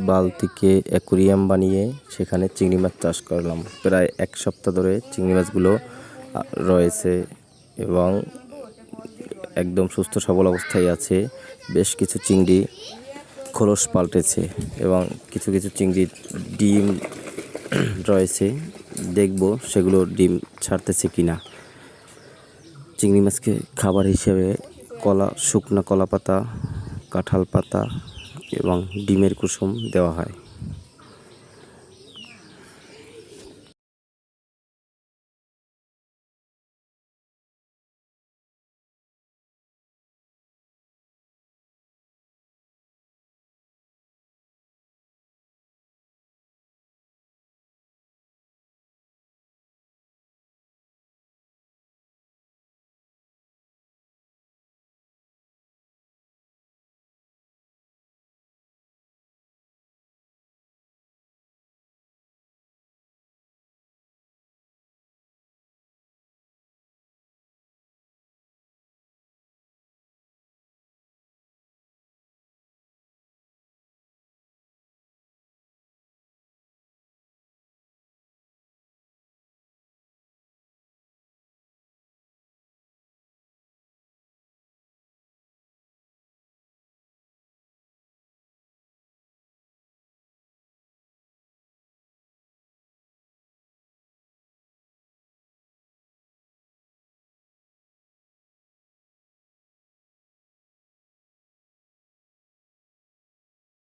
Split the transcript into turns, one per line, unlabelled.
বালতিকে aquarium বানিয়ে সেখানে চিংড়ি মাছ চাষ করলাম। প্রায় 1 সপ্তাহ ধরে চিংড়ি মাছগুলো রয়েছে এবং একদম সুস্থ সবল অবস্থায় আছে। বেশ কিছু চিংড়ি খোলস পাল্টেছে এবং কিছু কিছু চিংড়ির ডিম রয়েছে, দেখব সেগুলো ডিম ছাড়তেছে কিনা। চিংড়ি মাছকে খাবার হিসেবে শুকনো কলা পাতা, কাঁঠাল পাতা এবং ডিমের কুসুম দেওয়া হয়।